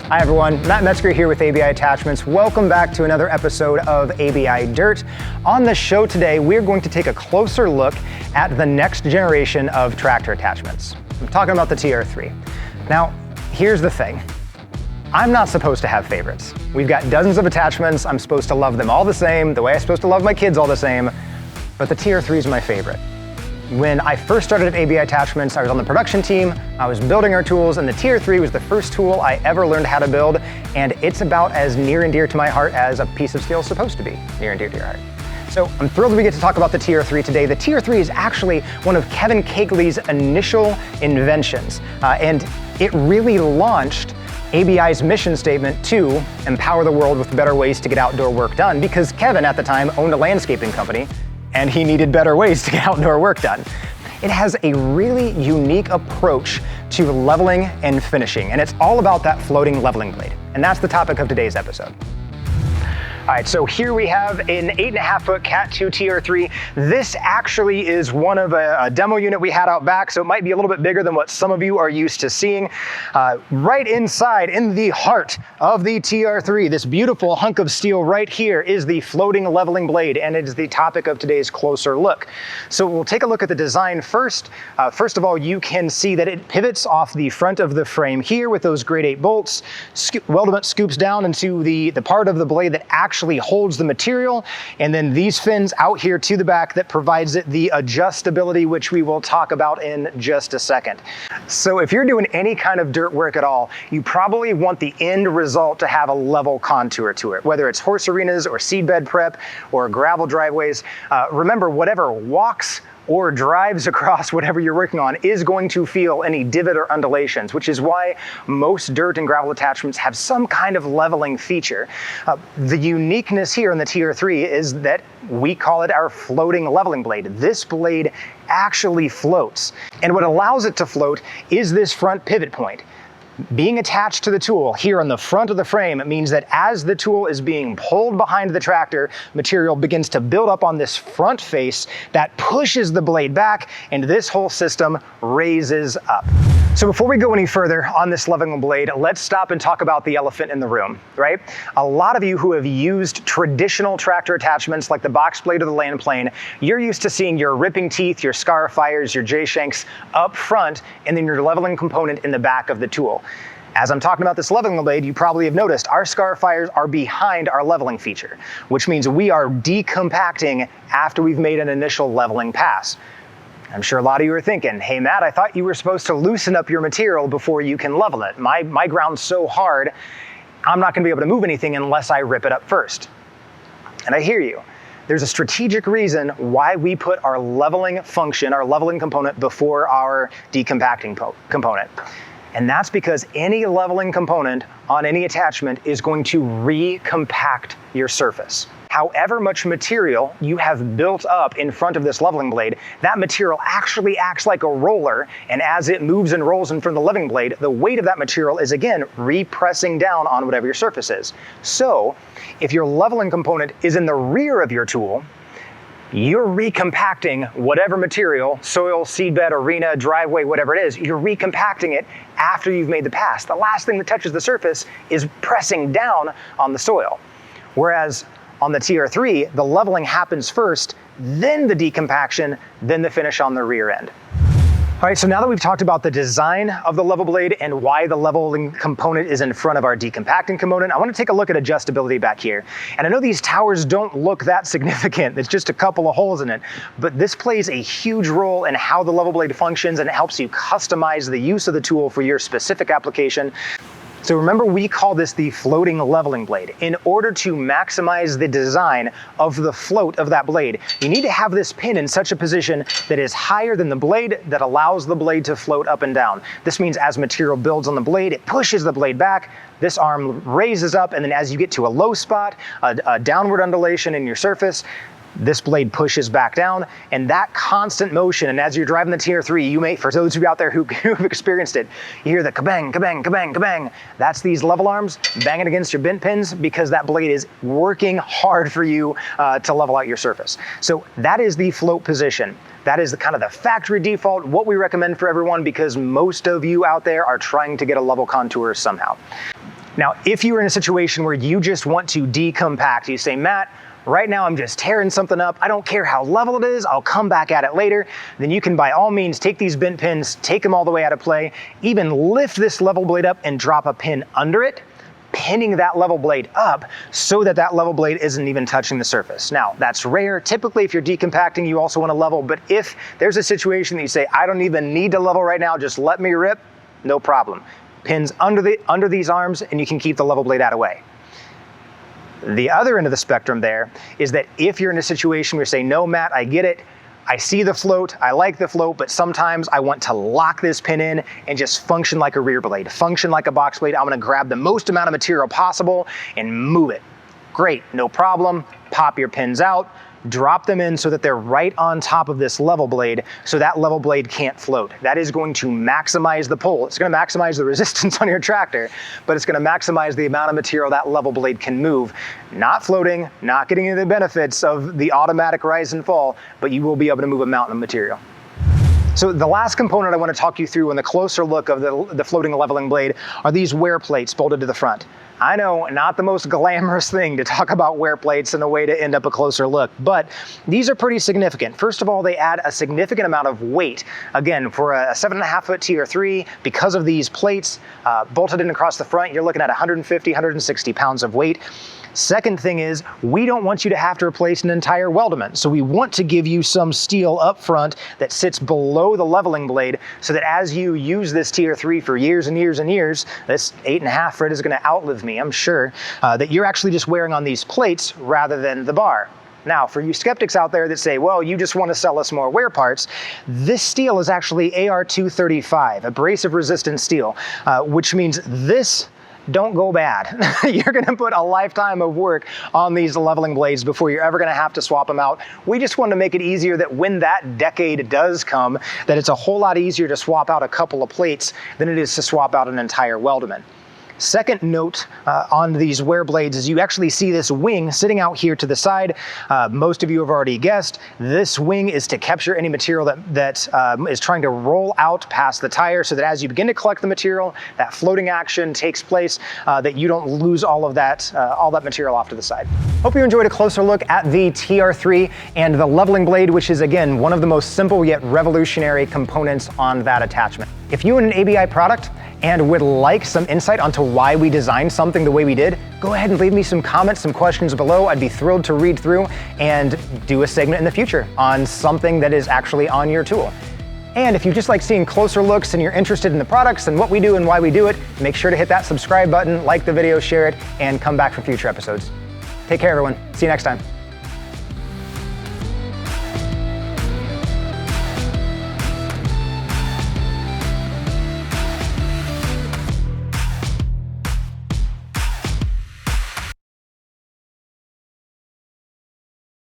Hi everyone, Matt Metzger here with ABI Attachments. Welcome back to another episode of ABI Dirt. On the show today, we're going to take a closer look at the next generation of tractor attachments. I'm talking about the TR3. Now, here's the thing. I'm not supposed to have favorites. We've got dozens of attachments. I'm supposed to love them all the same, the way I'm supposed to love my kids all the same, but the TR3 is my favorite. When I first started at ABI Attachments, I was on the production team, I was building our tools, and the TR3 was the first tool I ever learned how to build, and it's about as near and dear to my heart as a piece of steel is supposed to be near and dear to your heart. So I'm thrilled we get to talk about the TR3 today. The TR3 is actually one of Kevin Kegley's initial inventions, and it really launched ABI's mission statement to empower the world with better ways to get outdoor work done, because Kevin at the time owned a landscaping company, and he needed better ways to get outdoor work done. It has a really unique approach to leveling and finishing, and it's all about that floating leveling blade. And that's the topic of today's episode. All right, so here we have an 8.5-foot Cat 2 TR3. This actually is one of a demo unit we had out back, so it might be a little bit bigger than what some of you are used to seeing. Right inside, in the heart of the TR3, this beautiful hunk of steel right here is the floating leveling blade, and it is the topic of today's closer look. So we'll take a look at the design first. First of all, you can see that it pivots off the front of the frame here with those grade 8 bolts. Weldment scoops down into the part of the blade that actually holds the material, and then these fins out here to the back that provides it the adjustability, which we will talk about in just a second. So if you're doing any kind of dirt work at all, you probably want the end result to have a level contour to it, whether it's horse arenas or seedbed prep or gravel driveways. Remember, whatever walks or drives across whatever you're working on is going to feel any divot or undulations, which is why most dirt and gravel attachments have some kind of leveling feature. The uniqueness here in the TR3 is that we call it our floating leveling blade. This blade actually floats, and what allows it to float is this front pivot point. Being attached to the tool here on the front of the frame, it means that as the tool is being pulled behind the tractor, material begins to build up on this front face that pushes the blade back, and this whole system raises up. So before we go any further on this leveling blade, let's stop and talk about the elephant in the room, right? A lot of you who have used traditional tractor attachments like the box blade or the land plane, you're used to seeing your ripping teeth, your Scarifiers, your J-shanks up front, and then your leveling component in the back of the tool. As I'm talking about this leveling blade, you probably have noticed our Scarifiers are behind our leveling feature, which means we are decompacting after we've made an initial leveling pass. I'm sure a lot of you are thinking, hey Matt, I thought you were supposed to loosen up your material before you can level it. My ground's so hard, I'm not gonna be able to move anything unless I rip it up first. And I hear you. There's a strategic reason why we put our leveling function, our leveling component before our decompacting component. And that's because any leveling component on any attachment is going to recompact your surface. However much material you have built up in front of this leveling blade, that material actually acts like a roller, and as it moves and rolls in front of the leveling blade, the weight of that material is again repressing down on whatever your surface is. So if your leveling component is in the rear of your tool, you're recompacting whatever material, soil, seedbed, arena, driveway, whatever it is, you're recompacting it after you've made the pass. The last thing that touches the surface is pressing down on the soil. Whereas on the TR3, the leveling happens first, then the decompaction, then the finish on the rear end. All right, so now that we've talked about the design of the level blade and why the leveling component is in front of our decompacting component, I want to take a look at adjustability back here. And I know these towers don't look that significant, it's just a couple of holes in it, but this plays a huge role in how the level blade functions, and it helps you customize the use of the tool for your specific application. So remember, we call this the floating leveling blade. In order to maximize the design of the float of that blade, you need to have this pin in such a position that is higher than the blade, that allows the blade to float up and down. This means as material builds on the blade, it pushes the blade back, this arm raises up, and then as you get to a low spot, a downward undulation in your surface, this blade pushes back down, and that constant motion, and as you're driving the TR3, you may, for those of you out there who've experienced it, you hear the kabang, kabang, kabang, kabang. That's these level arms banging against your bent pins because that blade is working hard for you to level out your surface. So that is the float position. That is the kind of the factory default, what we recommend for everyone, because most of you out there are trying to get a level contour somehow. Now, if you're in a situation where you just want to decompact, you say, Matt, right now I'm just tearing something up, I don't care how level it is, I'll come back at it later, then you can by all means take these bent pins, take them all the way out of play, even lift this level blade up and drop a pin under it, pinning that level blade up so that that level blade isn't even touching the surface. Now, that's rare. Typically, if you're decompacting, you also want to level, but if there's a situation that you say, I don't even need to level right now, just let me rip, no problem. Pins under these arms, and you can keep the level blade out of the way. The other end of the spectrum there is that if you're in a situation where you say, no, Matt, I get it, I see the float, I like the float, but sometimes I want to lock this pin in and just function like a rear blade, function like a box blade. I'm gonna grab the most amount of material possible and move it. Great, no problem. Pop your pins out, drop them in so that they're right on top of this level blade so that level blade can't float. That is going to maximize the pull. It's going to maximize the resistance on your tractor, but it's going to maximize the amount of material that level blade can move. Not floating, not getting any of the benefits of the automatic rise and fall, but you will be able to move a mountain of material. So the last component I want to talk you through in the closer look of the floating leveling blade are these wear plates bolted to the front. I know, not the most glamorous thing to talk about wear plates in a way to end up a closer look, but these are pretty significant. First of all, they add a significant amount of weight. Again, for a 7.5 foot TR3, because of these plates bolted in across the front, you're looking at 150, 160 pounds of weight. Second thing is, we don't want you to have to replace an entire weldment. So we want to give you some steel up front that sits below the leveling blade so that as you use this TR3 for years and years and years, this 8.5 Fred is gonna outlive me, I'm sure, that you're actually just wearing on these plates rather than the bar. Now, for you skeptics out there that say, well, you just want to sell us more wear parts, this steel is actually AR235, abrasive resistant steel, which means this don't go bad. You're gonna put a lifetime of work on these leveling blades before you're ever gonna have to swap them out. We just want to make it easier that when that decade does come, that it's a whole lot easier to swap out a couple of plates than it is to swap out an entire weldment. Second note on these wear blades is you actually see this wing sitting out here to the side. Most of you have already guessed, this wing is to capture any material that is trying to roll out past the tire so that as you begin to collect the material, that floating action takes place, that you don't lose all that material off to the side. Hope you enjoyed a closer look at the TR3 and the leveling blade, which is again, one of the most simple yet revolutionary components on that attachment. If you own an ABI product and would like some insight onto why we designed something the way we did, go ahead and leave me some comments, some questions below. I'd be thrilled to read through and do a segment in the future on something that is actually on your tool. And if you just like seeing closer looks and you're interested in the products and what we do and why we do it, make sure to hit that subscribe button, like the video, share it, and come back for future episodes. Take care, everyone. See you next time.